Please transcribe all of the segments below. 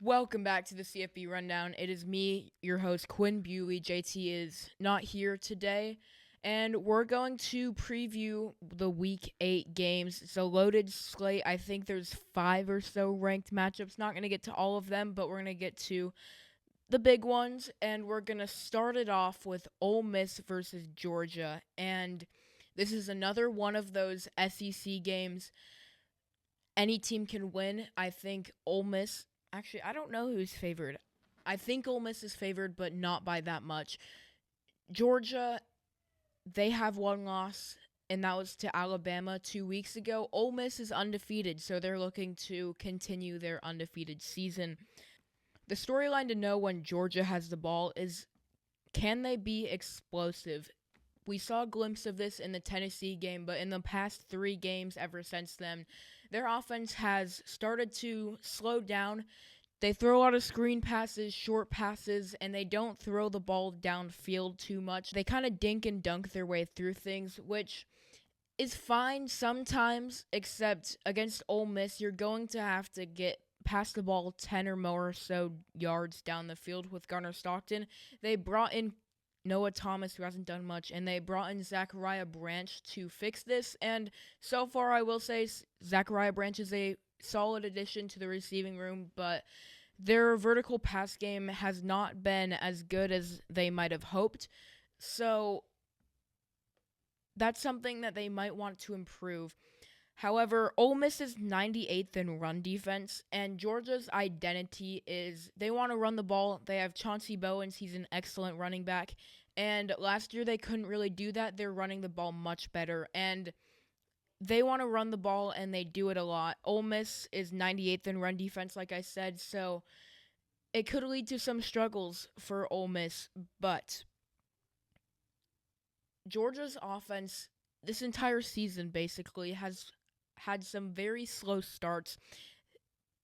Welcome back to the CFB Rundown. It is me, your host, Quinn Bewley. JT is not here today, and we're going to preview the Week 8 games. It's a loaded slate. I think there's 5 or so ranked matchups. Not going to get to all of them, but we're going to get to the big ones, and we're going to start it off with Ole Miss versus Georgia. And this is another one of those SEC games any team can win. I think Ole Miss... Actually, I don't know who's favored. I think Ole Miss is favored, but not by that much. Georgia, they have one loss, and that was to Alabama 2 weeks ago. Ole Miss is undefeated, so they're looking to continue their undefeated season. The storyline to know when Georgia has the ball is, can they be explosive? We saw a glimpse of this in the Tennessee game, but in the past 3 games ever since then, their offense has started to slow down. They throw a lot of screen passes, short passes, and they don't throw the ball downfield too much. They kind of dink and dunk their way through things, which is fine sometimes, except against Ole Miss, you're going to have to get past the ball 10 or more or so yards down the field with Garner Stockton. They brought in Noah Thomas, who hasn't done much, and they brought in Zachariah Branch to fix this, and so far I will say Zachariah Branch is a solid addition to the receiving room, but their vertical pass game has not been as good as they might have hoped, so that's something that they might want to improve. However, Ole Miss is 98th in run defense, and Georgia's identity is they want to run the ball. They have Chauncey Bowens. He's an excellent running back, and last year they couldn't really do that. They're running the ball much better, and they want to run the ball, and they do it a lot. Ole Miss is 98th in run defense, like I said, so it could lead to some struggles for Ole Miss, but Georgia's offense this entire season basically has had some very slow starts.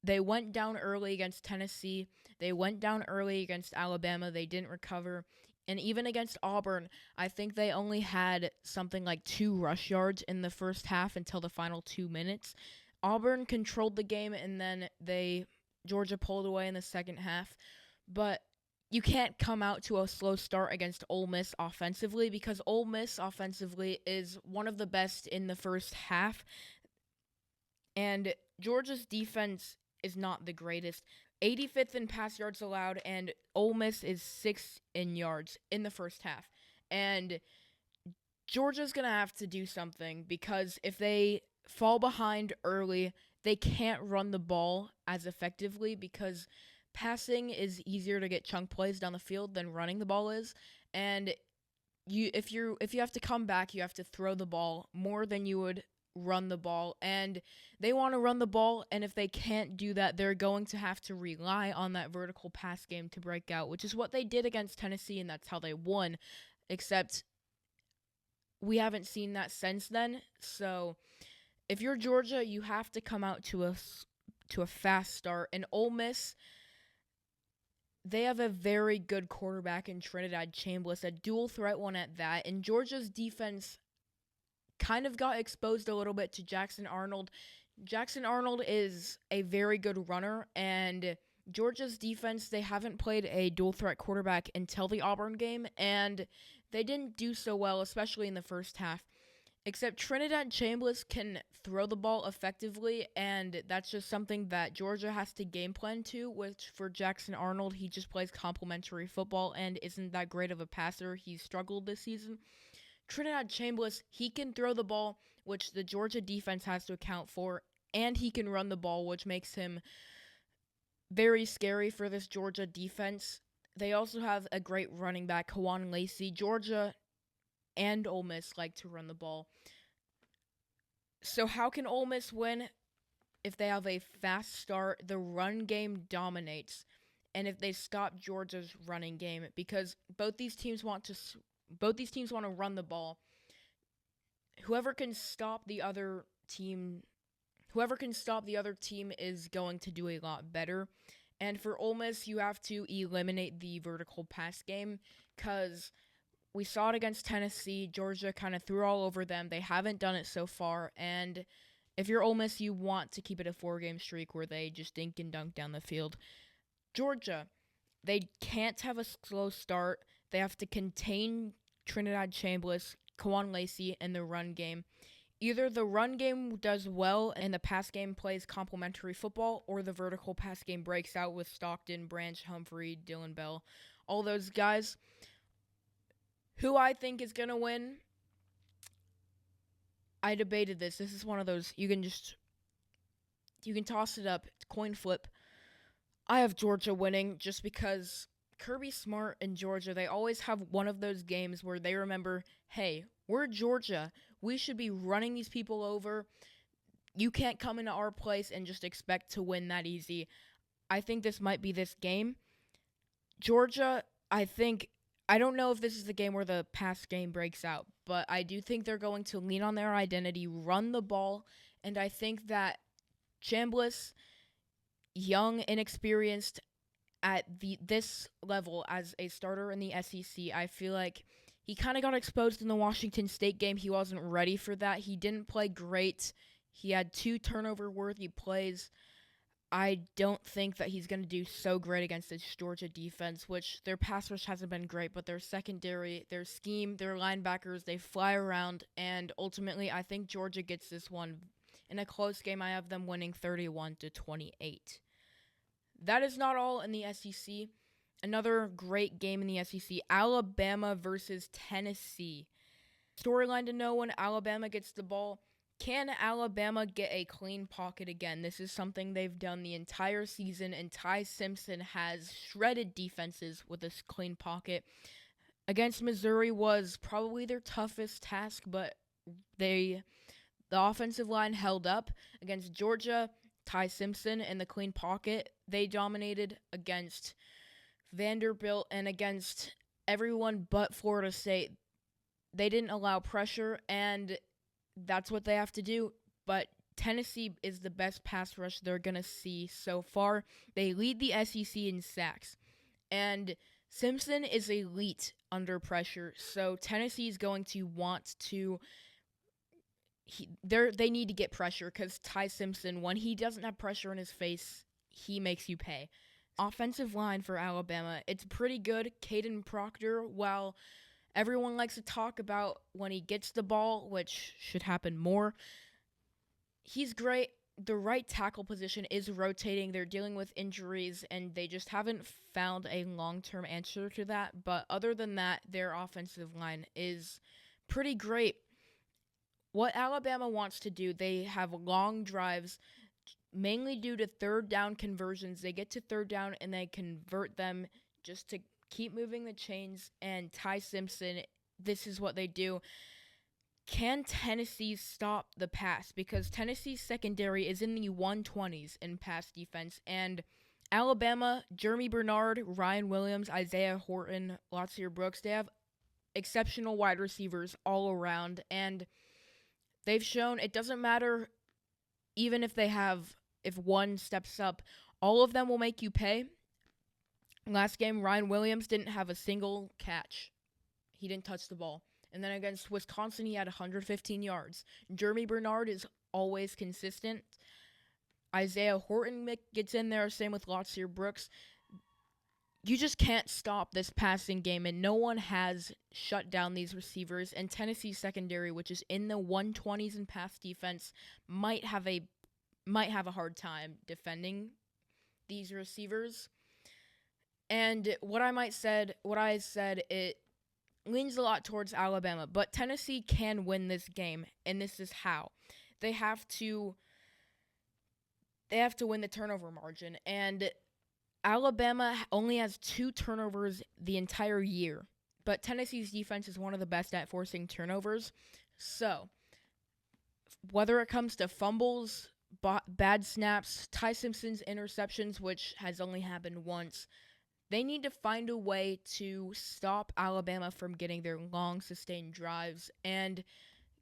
They went down early against Tennessee. They went down early against Alabama. They didn't recover. And even against Auburn, I think they only had something like 2 rush yards in the first half until the final 2 minutes. Auburn controlled the game, and then Georgia pulled away in the second half. But you can't come out to a slow start against Ole Miss offensively, because Ole Miss offensively is one of the best in the first half. And Georgia's defense is not the greatest. 85th in pass yards allowed, and Ole Miss is 6th in yards in the first half. And Georgia's going to have to do something, because if they fall behind early, they can't run the ball as effectively, because passing is easier to get chunk plays down the field than running the ball is. And if you have to come back, you have to throw the ball more than you would run the ball, and they want to run the ball, and if they can't do that, they're going to have to rely on that vertical pass game to break out, which is what they did against Tennessee, and that's how they won, except we haven't seen that since then. So if you're Georgia, you have to come out to a fast start. And Ole Miss, they have a very good quarterback in Trinidad Chambliss, a dual threat one at that, and Georgia's defense kind of got exposed a little bit to Jackson Arnold. Jackson Arnold is a very good runner, and Georgia's defense, they haven't played a dual threat quarterback until the Auburn game, and they didn't do so well, especially in the first half. Except Trinidad Chambliss can throw the ball effectively, and that's just something that Georgia has to game plan to, which for Jackson Arnold, he just plays complimentary football and isn't that great of a passer. He's struggled this season. Trinidad Chambliss, he can throw the ball, which the Georgia defense has to account for, and he can run the ball, which makes him very scary for this Georgia defense. They also have a great running back, Kawan Lacey. Georgia and Ole Miss like to run the ball. So how can Ole Miss win? If they have a fast start, the run game dominates, and if they stop Georgia's running game, because both these teams want to run the ball. Whoever can stop the other team is going to do a lot better. And for Ole Miss, you have to eliminate the vertical pass game, because we saw it against Tennessee. Georgia kind of threw all over them. They haven't done it so far, and if you're Ole Miss, you want to keep it a 4-game streak where they just dink and dunk down the field. Georgia, they can't have a slow start. They have to contain Trinidad Chambliss, Kawan Lacey, and the run game. Either the run game does well and the pass game plays complementary football, or the vertical pass game breaks out with Stockton, Branch, Humphrey, Dylan Bell, all those guys. Who I think is going to win? I debated this. This is one of those, you can toss it up, coin flip. I have Georgia winning just because Kirby Smart and Georgia, they always have one of those games where they remember, hey, we're Georgia. We should be running these people over. You can't come into our place and just expect to win that easy. I think this might be this game. Georgia, I don't know if this is the game where the pass game breaks out, but I do think they're going to lean on their identity, run the ball, and I think that Chambliss, young, inexperienced at this level as a starter in the SEC, I feel like he kind of got exposed in the Washington State game. He wasn't ready for that. He didn't play great. He had 2 turnover-worthy plays. I don't think that he's going to do so great against this Georgia defense, which their pass rush hasn't been great, but their secondary, their scheme, their linebackers, they fly around, and ultimately I think Georgia gets this one. In a close game, I have them winning 31-28. That is not all in the SEC. Another great game in the SEC, Alabama versus Tennessee. Storyline to know when Alabama gets the ball. Can Alabama get a clean pocket again? This is something they've done the entire season, and Ty Simpson has shredded defenses with this clean pocket. Against Missouri was probably their toughest task, but the offensive line held up. Against Georgia, Ty Simpson and the clean pocket, they dominated. Against Vanderbilt and against everyone but Florida State, they didn't allow pressure, and that's what they have to do. But Tennessee is the best pass rush they're going to see so far. They lead the SEC in sacks, and Simpson is elite under pressure, so Tennessee is going to want to they need to get pressure, because Ty Simpson, when he doesn't have pressure in his face, he makes you pay. Offensive line for Alabama, it's pretty good. Caden Proctor, while everyone likes to talk about when he gets the ball, which should happen more, he's great. The right tackle position is rotating. They're dealing with injuries, and they just haven't found a long-term answer to that. But other than that, their offensive line is pretty great. What Alabama wants to do, they have long drives, mainly due to third down conversions. They get to third down and they convert them just to keep moving the chains. And Ty Simpson, this is what they do. Can Tennessee stop the pass? Because Tennessee's secondary is in the 120s in pass defense. And Alabama, Jeremy Bernard, Ryan Williams, Isaiah Horton, Latsier Brooks, they have exceptional wide receivers all around. And they've shown it doesn't matter even if if one steps up, all of them will make you pay. Last game, Ryan Williams didn't have a single catch. He didn't touch the ball. And then against Wisconsin, he had 115 yards. Jeremy Bernard is always consistent. Isaiah Horton gets in there, same with Latsier Brooks. You just can't stop this passing game, and no one has shut down these receivers. And Tennessee's secondary, which is in the 120s in pass defense, might have a hard time defending these receivers. And what I said, it leans a lot towards Alabama, but Tennessee can win this game, and this is how. They have to win the turnover margin, and Alabama only has 2 turnovers the entire year, but Tennessee's defense is one of the best at forcing turnovers. So, whether it comes to fumbles, bad snaps, Ty Simpson's interceptions, which has only happened once, they need to find a way to stop Alabama from getting their long, sustained drives and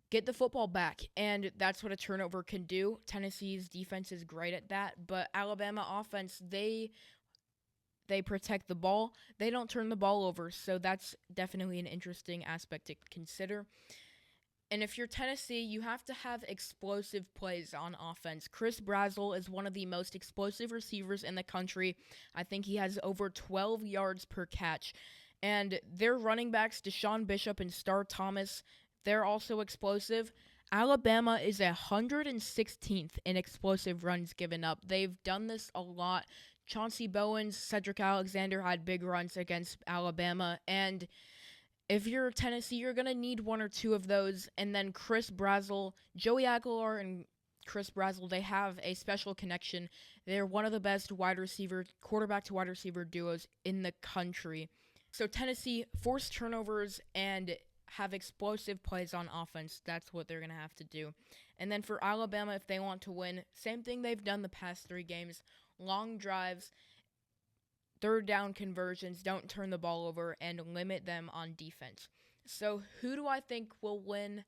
get the football back, and that's what a turnover can do. Tennessee's defense is great at that, but Alabama offense, they protect the ball. They don't turn the ball over, so that's definitely an interesting aspect to consider. And if you're Tennessee, you have to have explosive plays on offense. Chris Brazzell is one of the most explosive receivers in the country. I think he has over 12 yards per catch. And their running backs, Deshaun Bishop and Star Thomas, they're also explosive. Alabama is 116th in explosive runs given up. They've done this a lot. Chauncey Bowens, Cedric Alexander had big runs against Alabama, and if you're Tennessee, you're going to need one or two of those. And then Chris Brazzell, Joey Aguilar and Chris Brazzell, they have a special connection. They're one of the best quarterback to wide receiver duos in the country. So Tennessee force turnovers and have explosive plays on offense. That's what they're going to have to do. And then for Alabama, if they want to win, same thing they've done the past 3 games. Long drives, third down conversions, don't turn the ball over, and limit them on defense. So who do I think will win?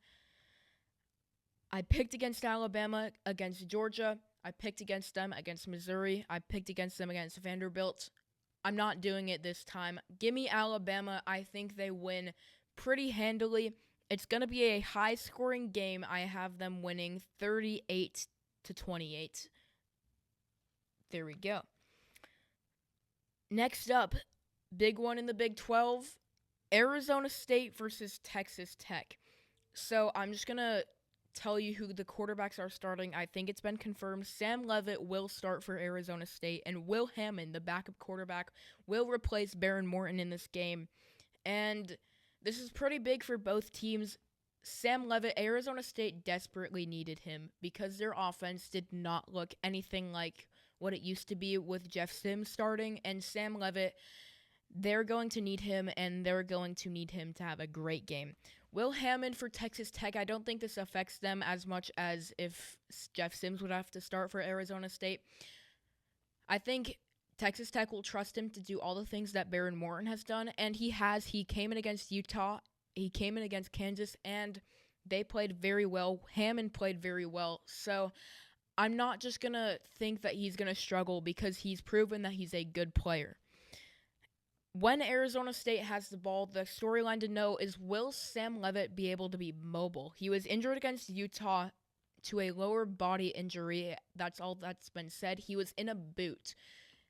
I picked against Alabama against Georgia. I picked against them against Missouri. I picked against them against Vanderbilt. I'm not doing it this time. Give me Alabama. I think they win pretty handily. It's going to be a high-scoring game. I have them winning 38-28. There we go. Next up, big one in the Big 12, Arizona State versus Texas Tech. So I'm just going to tell you who the quarterbacks are starting. I think it's been confirmed. Sam Leavitt will start for Arizona State, and Will Hammond, the backup quarterback, will replace Baron Morton in this game. And this is pretty big for both teams. Sam Leavitt, Arizona State desperately needed him because their offense did not look anything like what it used to be with Jeff Sims starting, and Sam Leavitt, they're going to need him, and they're going to need him to have a great game. Will Hammond for Texas Tech, I don't think this affects them as much as if Jeff Sims would have to start for Arizona State. I think Texas Tech will trust him to do all the things that Baron Morton has done, and he has. He came in against Utah, he came in against Kansas, and they played very well. Hammond played very well, so I'm not just going to think that he's going to struggle because he's proven that he's a good player. When Arizona State has the ball, the storyline to know is, will Sam Leavitt be able to be mobile? He was injured against Utah to a lower body injury. That's all that's been said. He was in a boot.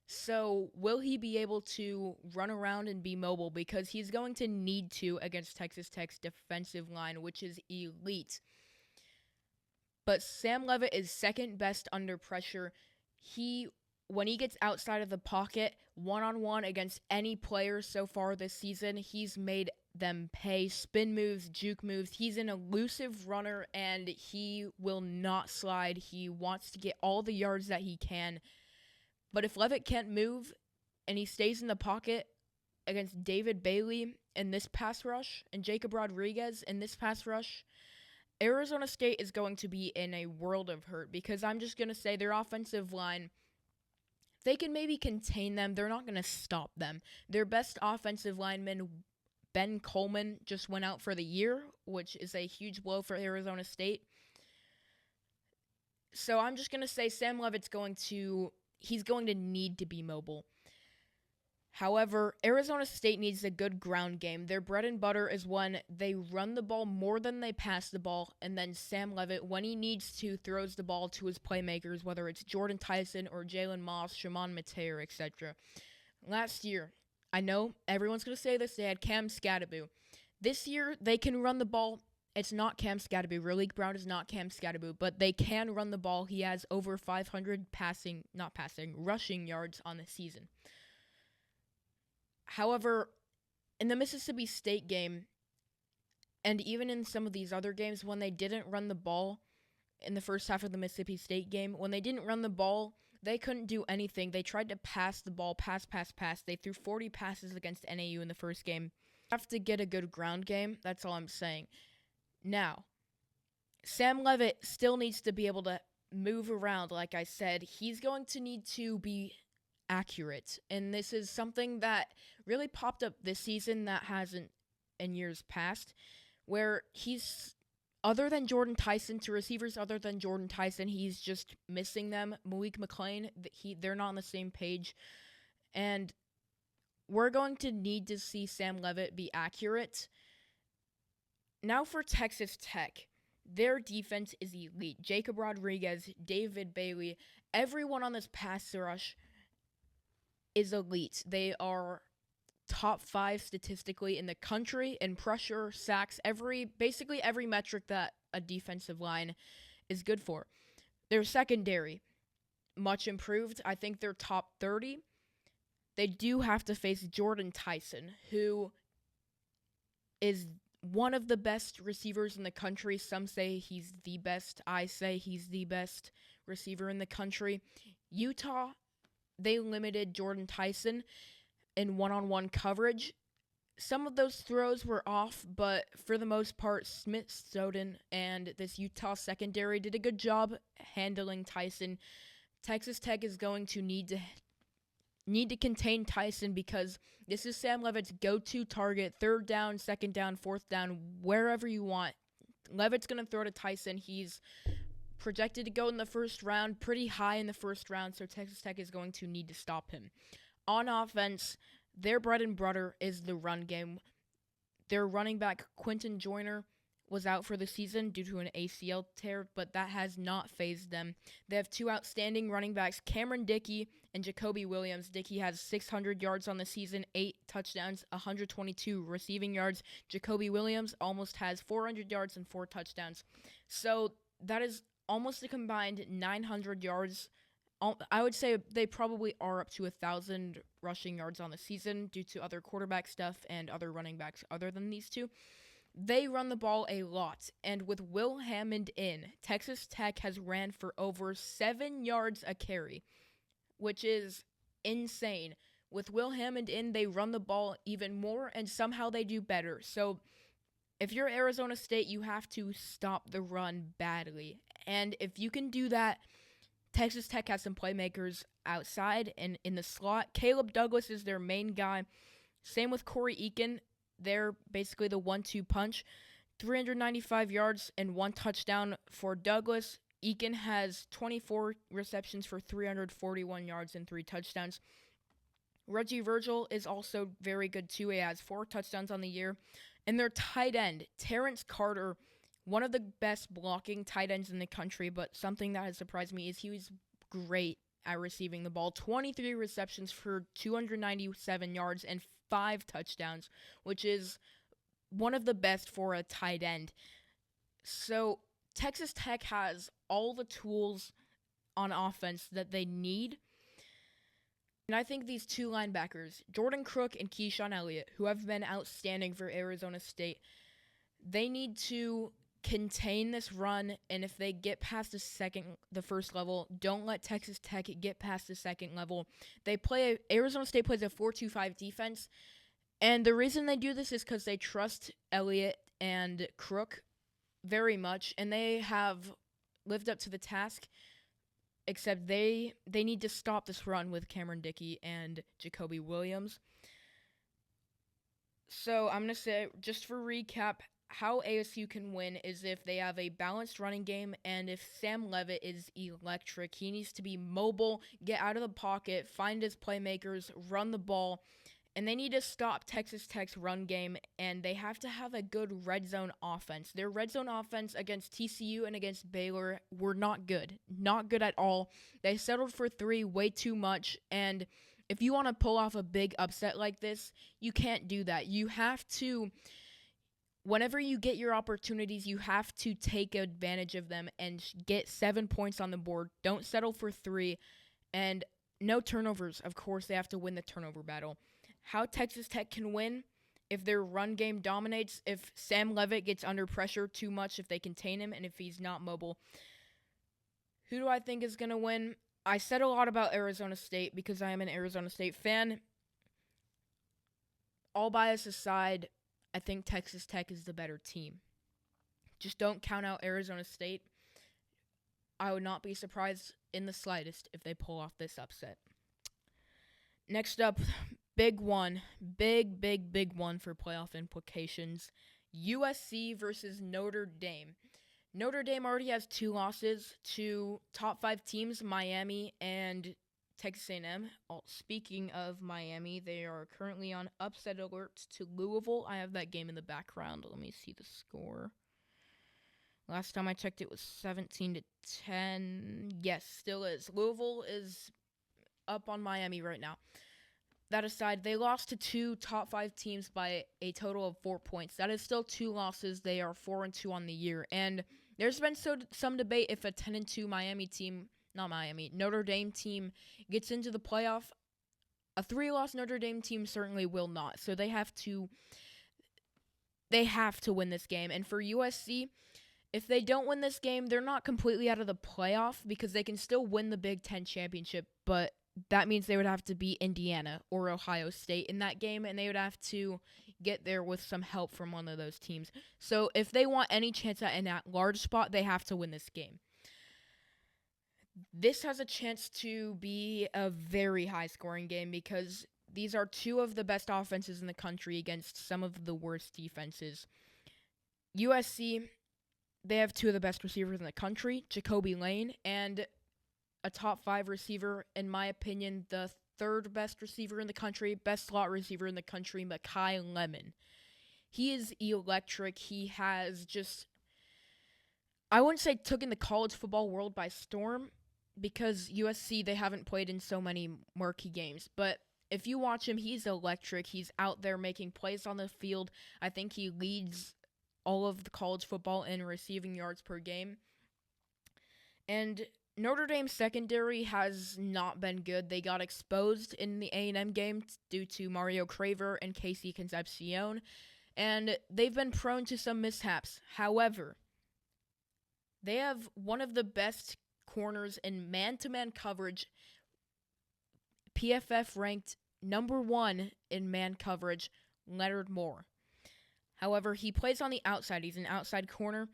So will he be able to run around and be mobile? Because he's going to need to against Texas Tech's defensive line, which is elite. But Sam Leavitt is second best under pressure. When he gets outside of the pocket, one-on-one against any player so far this season, he's made them pay. Spin moves, juke moves. He's an elusive runner, and he will not slide. He wants to get all the yards that he can. But if Leavitt can't move, and he stays in the pocket against David Bailey in this pass rush, and Jacob Rodriguez in this pass rush, Arizona State is going to be in a world of hurt, because I'm just going to say their offensive line, they can maybe contain them. They're not going to stop them. Their best offensive lineman, Ben Coleman, just went out for the year, which is a huge blow for Arizona State. So I'm just going to say Sam Leavitt's going to need to be mobile. However, Arizona State needs a good ground game. Their bread and butter is when they run the ball more than they pass the ball, and then Sam Leavitt, when he needs to, throws the ball to his playmakers, whether it's Jordan Tyson or Jalen Moss, Shimon Mateer, etc. Last year, I know everyone's going to say this, they had Cam Skattebo. This year, they can run the ball. It's not Cam Skattebo. Raleek Brown is not Cam Skattebo, but they can run the ball. He has over 500 rushing yards on the season. However, in the Mississippi State game, and even in some of these other games, when they didn't run the ball in the first half of the Mississippi State game, when they didn't run the ball, they couldn't do anything. They tried to pass the ball, pass. They threw 40 passes against NAU in the first game. Have to get a good ground game. That's all I'm saying. Now, Sam Leavitt still needs to be able to move around, like I said. He's going to need to be accurate, and this is something that really popped up this season that hasn't in years past, where he's, other than Jordan Tyson, to receivers other than Jordan Tyson, he's just missing them. Malik McClain, they're not on the same page, and we're going to need to see Sam Leavitt be accurate. Now for Texas Tech. Their defense is elite. Jacob Rodriguez, David Bailey, everyone on this pass rush is elite. They are top 5 statistically in the country in pressure, sacks, basically every metric that a defensive line is good for. Their secondary, much improved. I think they're top 30. They do have to face Jordan Tyson, who is one of the best receivers in the country. Some say he's the best. I say he's the best receiver in the country. Utah, they limited Jordan Tyson in one-on-one coverage. Some of those throws were off, but for the most part, Smith Snowden and this Utah secondary did a good job handling Tyson. Texas Tech is going to need to contain Tyson because this is Sam Leavitt's go-to target, 3rd down, 2nd down, 4th down, wherever you want. Leavitt's going to throw to Tyson. He's projected to go in the first round, pretty high in the first round, so Texas Tech is going to need to stop him. On offense, their bread and butter is the run game. Their running back, Quentin Joyner, was out for the season due to an ACL tear, but that has not fazed them. They have 2 outstanding running backs, Cameron Dickey and Jacoby Williams. Dickey has 600 yards on the season, 8 touchdowns, 122 receiving yards. Jacoby Williams almost has 400 yards and 4 touchdowns. So that is almost a combined 900 yards. I would say they probably are up to 1,000 rushing yards on the season due to other quarterback stuff and other running backs other than these two. They run the ball a lot, and with Will Hammond in, Texas Tech has ran for over 7 yards a carry, which is insane. With Will Hammond in, they run the ball even more, and somehow they do better. So if you're Arizona State, you have to stop the run badly. And if you can do that, Texas Tech has some playmakers outside and in the slot. Caleb Douglas is their main guy. Same with Corey Eakin. They're basically the 1-2 punch. 395 yards and 1 touchdown for Douglas. Eakin has 24 receptions for 341 yards and 3 touchdowns. Reggie Virgil is also very good too. He has 4 touchdowns on the year. And their tight end, Terrence Carter, one of the best blocking tight ends in the country, but something that has surprised me is he was great at receiving the ball. 23 receptions for 297 yards and 5 touchdowns, which is one of the best for a tight end. So Texas Tech has all the tools on offense that they need. And I think these 2 linebackers, Jordan Crook and Keyshawn Elliott, who have been outstanding for Arizona State, they need to contain this run, and if they get past the first level, don't let Texas Tech get past the second level. Arizona State plays a 4-2-5 defense, and the reason they do this is because they trust Elliott and Crook very much, and they have lived up to the task, except they need to stop this run with Cameron Dickey and Jacoby Williams. So I'm going to say, just for recap, how ASU can win is if they have a balanced running game and if Sam Leavitt is electric. He needs to be mobile, get out of the pocket, find his playmakers, run the ball, and they need to stop Texas Tech's run game, and they have to have a good red zone offense. Their red zone offense against TCU and against Baylor were not good. Not good at all. They settled for 3 way too much, and if you want to pull off a big upset like this, you can't do that. You have to... Whenever you get your opportunities, you have to take advantage of them and get 7 points on the board. Don't settle for 3. And no turnovers. Of course, they have to win the turnover battle. How Texas Tech can win? If their run game dominates, if Sam Leavitt gets under pressure too much, if they contain him, and if he's not mobile. Who do I think is going to win? I said a lot about Arizona State because I am an Arizona State fan. All bias aside, I think Texas Tech is the better team. Just don't count out Arizona State. I would not be surprised in the slightest if they pull off this upset. Next up, big one. Big one for playoff implications. USC versus Notre Dame. Notre Dame already has 2 losses to top 5 teams, Miami and Texas A&M. Speaking of Miami, they are currently on upset alert to Louisville. I have that game in the background. Let me see the score. Last time I checked, it was 17-10. Yes, still is. Louisville is up on Miami right now. That aside, they lost to two top 5 teams by a total of 4 points. That is still 2 losses. They are 4-2 on the year. And there's been some debate if a 10-2 Notre Dame team gets into the playoff. A 3-loss Notre Dame team certainly will not. So they have to win this game. And for USC, if they don't win this game, they're not completely out of the playoff because they can still win the Big Ten championship, but that means they would have to beat Indiana or Ohio State in that game, and they would have to get there with some help from one of those teams. So if they want any chance at an at-large spot, they have to win this game. This has a chance to be a very high-scoring game because these are 2 of the best offenses in the country against some of the worst defenses. USC, they have 2 of the best receivers in the country, Jacoby Lane, and a top 5 receiver, in my opinion, the 3rd best receiver in the country, best slot receiver in the country, Mekhi Lemon. He is electric. He has just, I wouldn't say taken the college football world by storm, because USC, they haven't played in so many marquee games, but if you watch him, he's electric. He's out there making plays on the field. I think he leads all of the college football in receiving yards per game. And Notre Dame's secondary has not been good. They got exposed in the A&M game due to Mario Craver and Casey Concepcion, and they've been prone to some mishaps. However, they have one of the best corners in man-to-man coverage. PFF ranked number 1 in man coverage, Leonard Moore. However, he plays on the outside. He's an outside corner,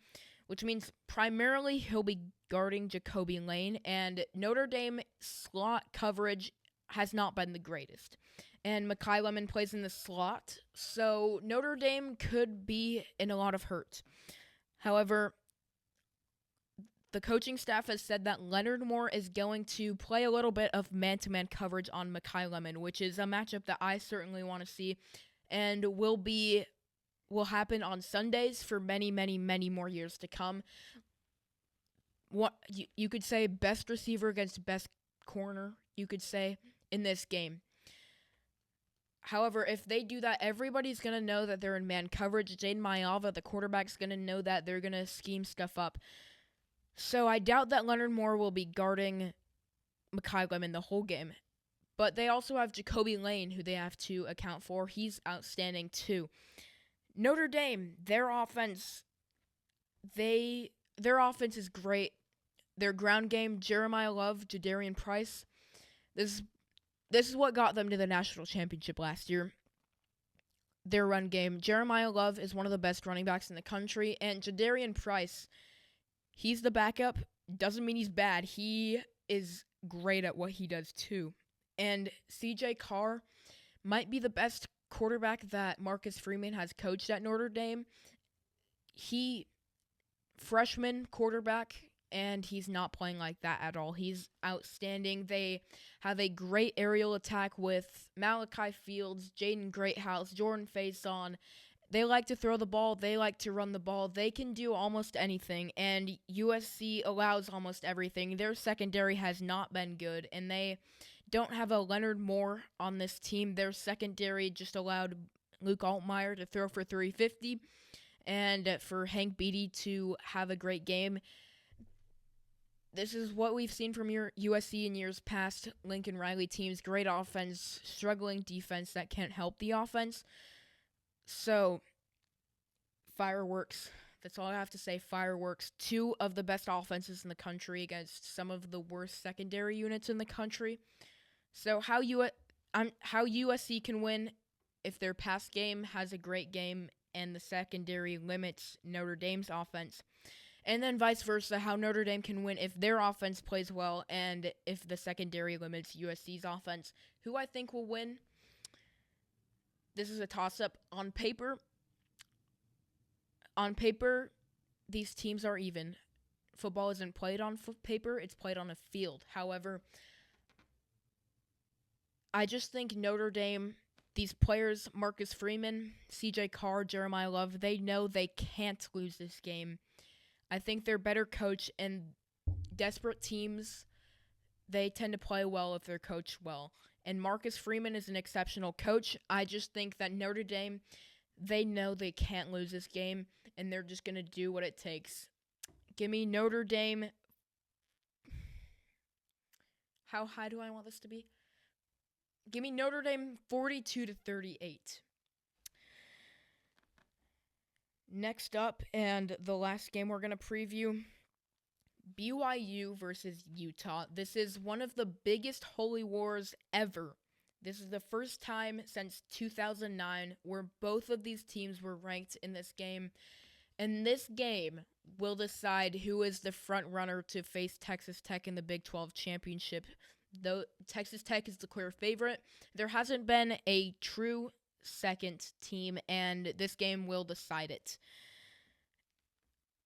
which means primarily he'll be guarding Jacoby Lane, and Notre Dame slot coverage has not been the greatest. And Mekhi Lemon plays in the slot, so Notre Dame could be in a lot of hurt. However, the coaching staff has said that Leonard Moore is going to play a little bit of man-to-man coverage on Mekhi Lemon, which is a matchup that I certainly want to see, and will happen on Sundays for many, many, many more years to come. What you could say best receiver against best corner, you could say, in this game. However, if they do that, everybody's going to know that they're in man coverage. Jaden Mayava, the quarterback's going to know that. They're going to scheme stuff up. So I doubt that Leonard Moore will be guarding Mekhi Lemon the whole game. But they also have Jacoby Lane, who they have to account for. He's outstanding too. Notre Dame, their offense is great. Their ground game, Jeremiah Love, Jadarian Price, this is what got them to the national championship last year. Their run game, Jeremiah Love is one of the best running backs in the country, and Jadarian Price, he's the backup. Doesn't mean he's bad. He is great at what he does too. And CJ Carr might be the best quarterback that Marcus Freeman has coached at Notre Dame. Freshman quarterback, and he's not playing like that at all. He's outstanding. They have a great aerial attack with Malachi Fields, Jaden Greathouse, Jordan Faison. They like to throw the ball. They like to run the ball. They can do almost anything, and USC allows almost everything. Their secondary has not been good, and they don't have a Leonard Moore on this team. Their secondary just allowed Luke Altmaier to throw for 350 and for Hank Beatty to have a great game. This is what we've seen from your USC in years past. Lincoln Riley teams, great offense, struggling defense that can't help the offense. So, fireworks. That's all I have to say. Fireworks. 2 of the best offenses in the country against some of the worst secondary units in the country. So how USC can win if their pass game has a great game and the secondary limits Notre Dame's offense. And then vice versa, how Notre Dame can win if their offense plays well and if the secondary limits USC's offense. Who I think will win? This is a toss-up. On paper, these teams are even. Football isn't played on paper, it's played on a field. However, I just think Notre Dame, these players, Marcus Freeman, CJ Carr, Jeremiah Love, they know they can't lose this game. I think they're better coached, and desperate teams, they tend to play well if they're coached well. And Marcus Freeman is an exceptional coach. I just think that Notre Dame, they know they can't lose this game, and they're just going to do what it takes. Give me Notre Dame. How high do I want this to be? Give me Notre Dame 42-38. Next up, and the last game we're going to preview, BYU versus Utah. This is one of the biggest holy wars ever. This is the first time since 2009 where both of these teams were ranked in this game. And this game will decide who is the front runner to face Texas Tech in the Big 12 championship. Though Texas Tech is the clear favorite, there hasn't been a true second team, and this game will decide it.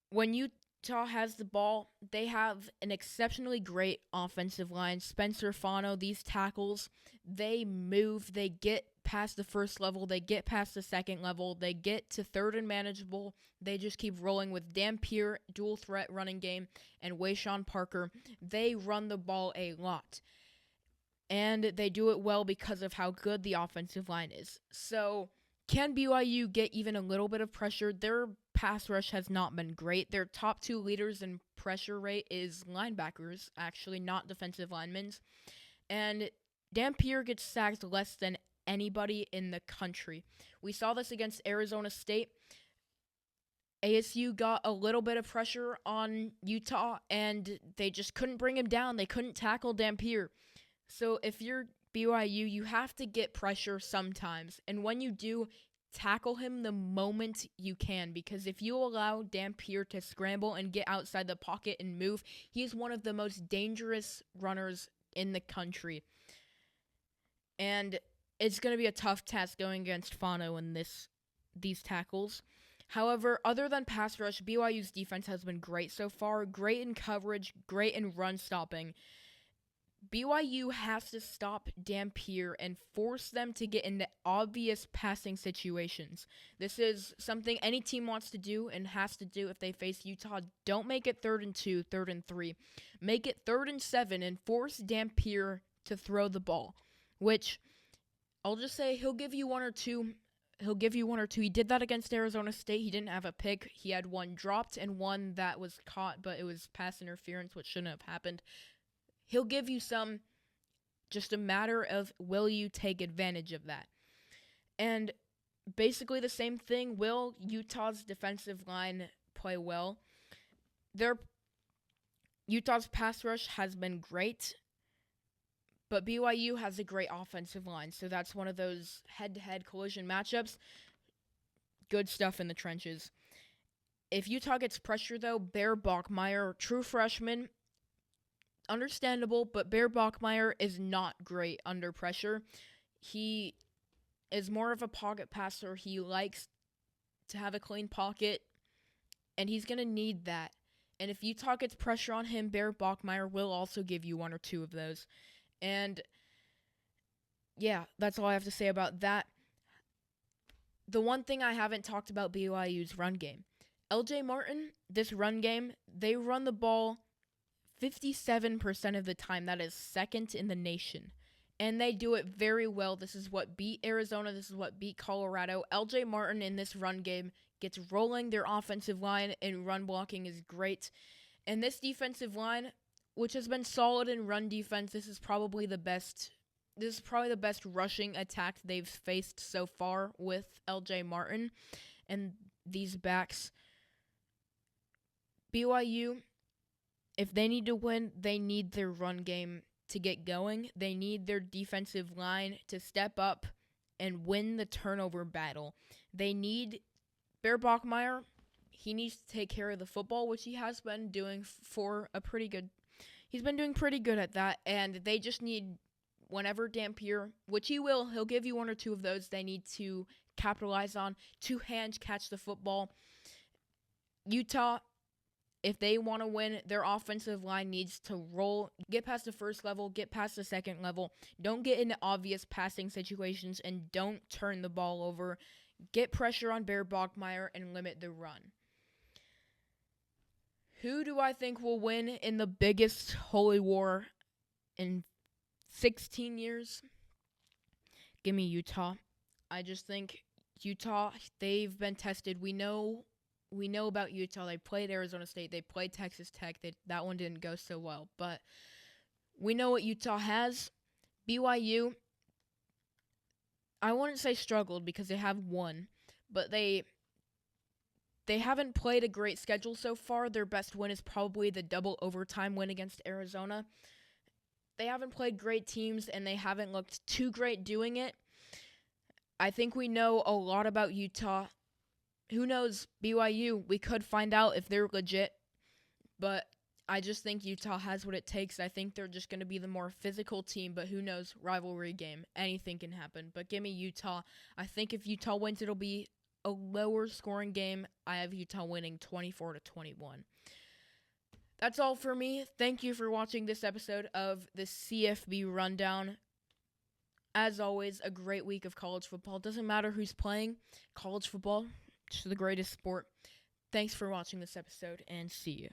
When Utah has the ball, they have an exceptionally great offensive line. Spencer Fano, these tackles, they move, they get past the first level, they get past the second level, they get to third and manageable. They just keep rolling with Dampier, dual threat running game, and Wayshawn Parker. They run the ball a lot. And they do it well because of how good the offensive line is. So, can BYU get even a little bit of pressure? Their pass rush has not been great. Their top two leaders in pressure rate is linebackers, actually, not defensive linemen. And Dampier gets sacked less than anybody in the country. We saw this against Arizona State. ASU got a little bit of pressure on Utah, and they just couldn't bring him down. They couldn't tackle Dampier. So if you're BYU, you have to get pressure sometimes. And when you do, tackle him the moment you can. Because if you allow Dampier to scramble and get outside the pocket and move, he is one of the most dangerous runners in the country. And it's going to be a tough task going against Fano in these tackles. However, other than pass rush, BYU's defense has been great so far. Great in coverage, great in run stopping. BYU has to stop Dampier and force them to get into obvious passing situations. This is something any team wants to do and has to do if they face Utah. Don't make it 3rd and 2, 3rd and 3. Make it 3rd and 7 and force Dampier to throw the ball, which I'll just say he'll give you one or two. He did that against Arizona State. He didn't have a pick. He had one dropped and one that was caught, but it was pass interference, which shouldn't have happened. He'll give you some, just a matter of will you take advantage of that. And basically the same thing, will Utah's defensive line play well? Utah's pass rush has been great, but BYU has a great offensive line, so that's one of those head-to-head collision matchups. Good stuff in the trenches. If Utah gets pressure, though, Bear Bachmeier, true freshman, understandable, but Bear Bachmeier is not great under pressure. He is more of a pocket passer. He likes to have a clean pocket, and he's going to need that. And if Utah gets pressure on him, Bear Bachmeier will also give you one or two of those. And, yeah, that's all I have to say about that. The one thing I haven't talked about BYU's run game. LJ Martin, this run game, they run the ball 57% of the time. That is second in the nation. And they do it very well. This is what beat Arizona. This is what beat Colorado. LJ Martin in this run game gets rolling. Their offensive line and run blocking is great. And this defensive line, which has been solid in run defense, this is probably the best rushing attack they've faced so far with LJ Martin and these backs. BYU, if they need to win, they need their run game to get going. They need their defensive line to step up and win the turnover battle. They need Bear Bachmeier. He needs to take care of the football, which he has been doing he's been doing pretty good at that, and they just need, whenever Dampier, which he'll give you one or two of those, they need to capitalize on, two-hand catch the football. Utah, If they want to win, their offensive line needs to roll, get past the first level, get past the second level. Don't get into obvious passing situations and don't turn the ball over. Get pressure on Bear Bachmeier and limit the run. Who do I think will win in the biggest holy war in 16 years? Give me Utah. I just think Utah, they've been tested. We know about Utah. They played Arizona State. They played Texas Tech. That one didn't go so well. But we know what Utah has. BYU, I wouldn't say struggled because they have won. But they haven't played a great schedule so far. Their best win is probably the double overtime win against Arizona. They haven't played great teams, and they haven't looked too great doing it. I think we know a lot about Utah. Who knows, BYU, we could find out if they're legit, but I just think Utah has what it takes. I think they're just going to be the more physical team, but who knows, rivalry game, anything can happen. But give me Utah. I think if Utah wins, it'll be a lower scoring game. I have Utah winning 24-21. That's all for me. Thank you for watching this episode of the CFB Rundown. As always, a great week of college football. Doesn't matter who's playing. College football, just the greatest sport. Thanks for watching this episode, and see you.